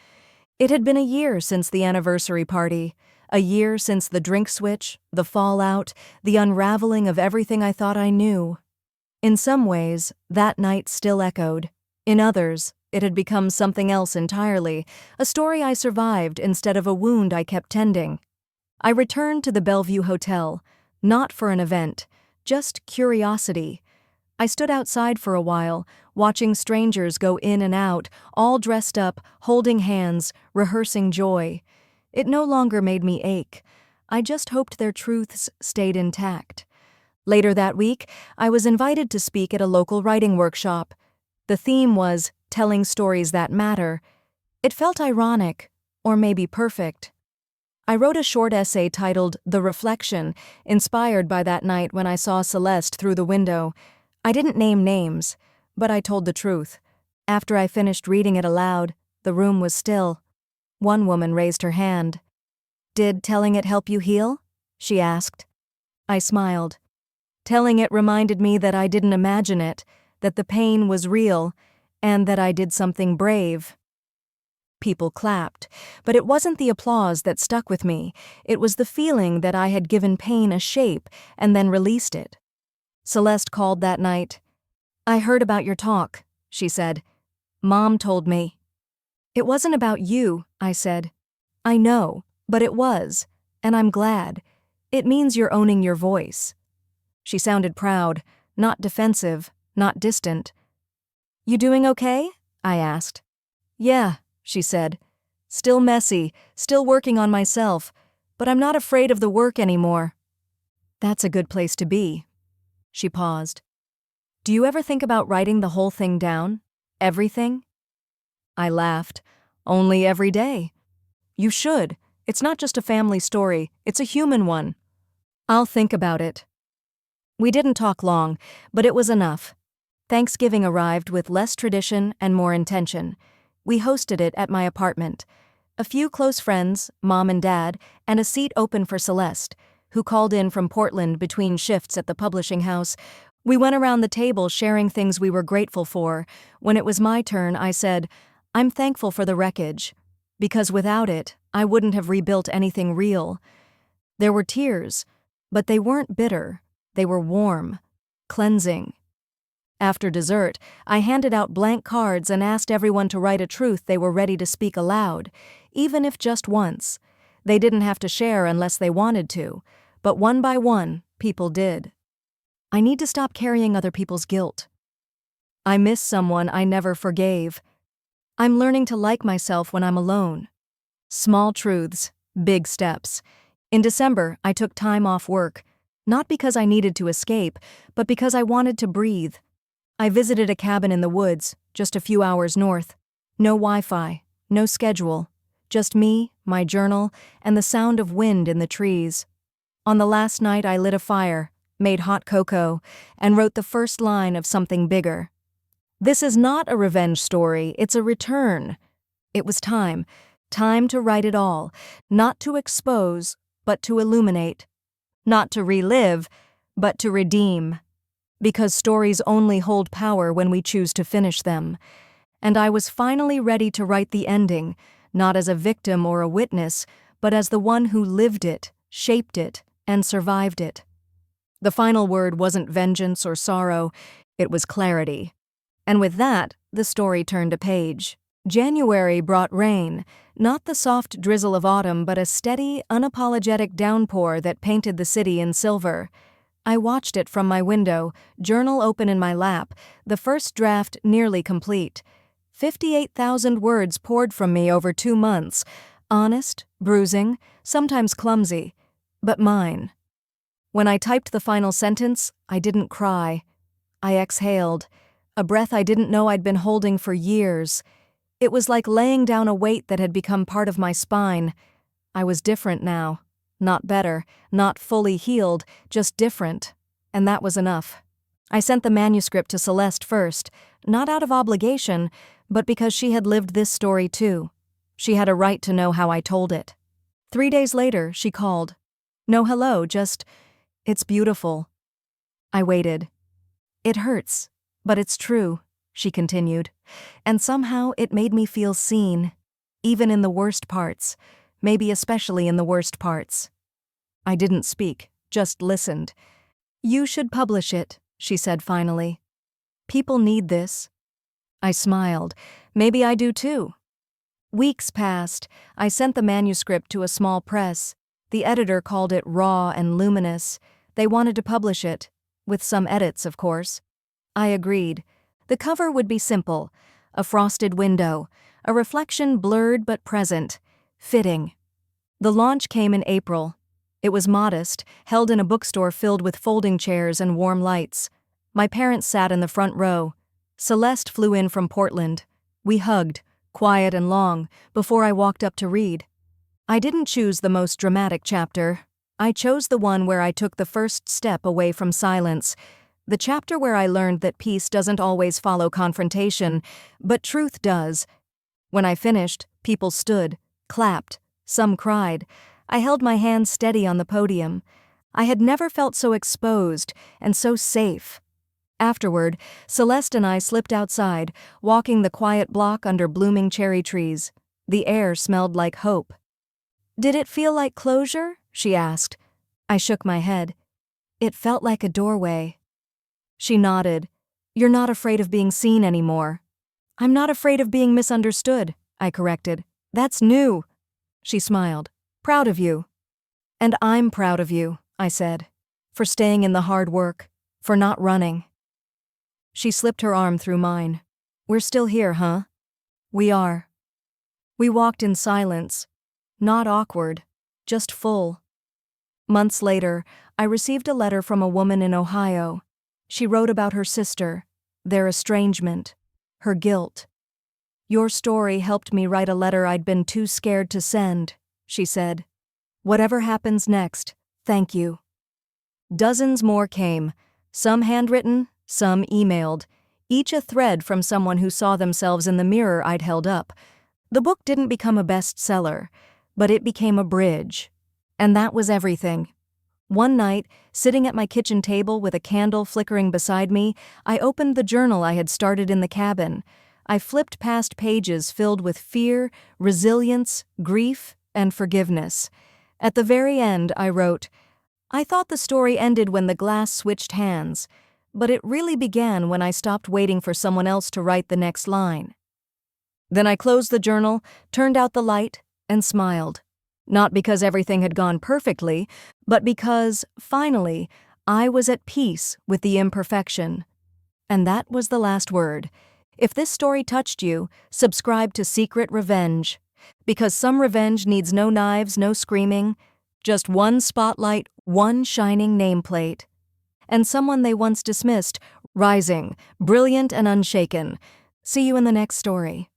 It had been a year since the anniversary party, a year since the drink switch, the fallout, the unraveling of everything I thought I knew. In some ways, that night still echoed. In others, it had become something else entirely, a story I survived instead of a wound I kept tending. I returned to the Bellevue Hotel, not for an event, just curiosity. I stood outside for a while, watching strangers go in and out, all dressed up, holding hands, rehearsing joy. It no longer made me ache. I just hoped their truths stayed intact. Later that week, I was invited to speak at a local writing workshop. The theme was telling stories that matter. It felt ironic, or maybe perfect. I wrote a short essay titled The Reflection, inspired by that night when I saw Celeste through the window. I didn't name names, but I told the truth. After I finished reading it aloud, the room was still. One woman raised her hand. "Did telling it help you heal?" she asked. I smiled. Telling it reminded me that I didn't imagine it, that the pain was real, and that I did something brave. People clapped, but it wasn't the applause that stuck with me. It was the feeling that I had given pain a shape and then released it. Celeste called that night. "I heard about your talk," she said. "Mom told me." "It wasn't about you," I said. "I know, but it was, and I'm glad. It means you're owning your voice." She sounded proud, not defensive, not distant. "You doing okay?" I asked. "Yeah," she said. "Still messy, still working on myself, but I'm not afraid of the work anymore." "That's a good place to be." She paused. "Do you ever think about writing the whole thing down? Everything?" I laughed. "Only every day." "You should. It's not just a family story, it's a human one." "I'll think about it." We didn't talk long, but it was enough. Thanksgiving arrived with less tradition and more intention. We hosted it at my apartment. A few close friends, Mom and Dad, and a seat open for Celeste, who called in from Portland between shifts at the publishing house. We went around the table sharing things we were grateful for. When it was my turn, I said, "I'm thankful for the wreckage, because without it, I wouldn't have rebuilt anything real. There were tears, but they weren't bitter. They were warm, cleansing. After dessert, I handed out blank cards and asked everyone to write a truth they were ready to speak aloud, even if just once. They didn't have to share unless they wanted to, but one by one, people did. I need to stop carrying other people's guilt. I miss someone I never forgave. I'm learning to like myself when I'm alone. Small truths, big steps. In December, I took time off work, not because I needed to escape, but because I wanted to breathe. I visited a cabin in the woods, just a few hours north. No Wi-Fi, no schedule, just me, my journal, and the sound of wind in the trees. On the last night, I lit a fire, made hot cocoa, and wrote the first line of something bigger. This is not a revenge story, it's a return. It was time to write it all, not to expose, but to illuminate. Not to relive, but to redeem. Because stories only hold power when we choose to finish them. And I was finally ready to write the ending, not as a victim or a witness, but as the one who lived it, shaped it, and survived it. The final word wasn't vengeance or sorrow, it was clarity. And with that, the story turned a page. January brought rain, not the soft drizzle of autumn, but a steady, unapologetic downpour that painted the city in silver. I watched it from my window, journal open in my lap, the first draft nearly complete. 58,000 words poured from me over 2 months, honest, bruising, sometimes clumsy, but mine. When I typed the final sentence, I didn't cry. I exhaled, a breath I didn't know I'd been holding for years. It was like laying down a weight that had become part of my spine. I was different now. Not better, not fully healed, just different. And that was enough. I sent the manuscript to Celeste first, not out of obligation, but because she had lived this story too. She had a right to know how I told it. 3 days later, she called. No hello, just, it's beautiful. I waited. It hurts, but it's true, she continued. And somehow it made me feel seen, even in the worst parts. Maybe especially in the worst parts. I didn't speak, just listened. You should publish it, she said finally. People need this. I smiled. Maybe I do too. Weeks passed. I sent the manuscript to a small press. The editor called it raw and luminous. They wanted to publish it, with some edits, of course. I agreed. The cover would be simple. A frosted window, a reflection blurred but present. Fitting. The launch came in April. It was modest, held in a bookstore filled with folding chairs and warm lights. My parents sat in the front row. Celeste flew in from Portland. We hugged, quiet and long, before I walked up to read. I didn't choose the most dramatic chapter. I chose the one where I took the first step away from silence. The chapter where I learned that peace doesn't always follow confrontation, but truth does. When I finished, people stood, clapped. Some cried. I held my hands steady on the podium. I had never felt so exposed and so safe. Afterward, Celeste and I slipped outside, walking the quiet block under blooming cherry trees. The air smelled like hope. Did it feel like closure? She asked. I shook my head. It felt like a doorway. She nodded. You're not afraid of being seen anymore. I'm not afraid of being misunderstood, I corrected. That's new. She smiled. Proud of you. And I'm proud of you, I said. For staying in the hard work. For not running. She slipped her arm through mine. We're still here, huh? We are. We walked in silence. Not awkward. Just full. Months later, I received a letter from a woman in Ohio. She wrote about her sister, their estrangement, her guilt. Your story helped me write a letter I'd been too scared to send, she said. Whatever happens next, thank you. Dozens more came, some handwritten, some emailed, each a thread from someone who saw themselves in the mirror I'd held up. The book didn't become a bestseller, but it became a bridge. And that was everything. One night, sitting at my kitchen table with a candle flickering beside me, I opened the journal I had started in the cabin. I flipped past pages filled with fear, resilience, grief, and forgiveness. At the very end, I wrote, "I thought the story ended when the glass switched hands, but it really began when I stopped waiting for someone else to write the next line." Then I closed the journal, turned out the light, and smiled. Not because everything had gone perfectly, but because, finally, I was at peace with the imperfection. And that was the last word. If this story touched you, subscribe to Secret Revenge. Because some revenge needs no knives, no screaming, just one spotlight, one shining nameplate. And someone they once dismissed, rising, brilliant and unshaken. See you in the next story.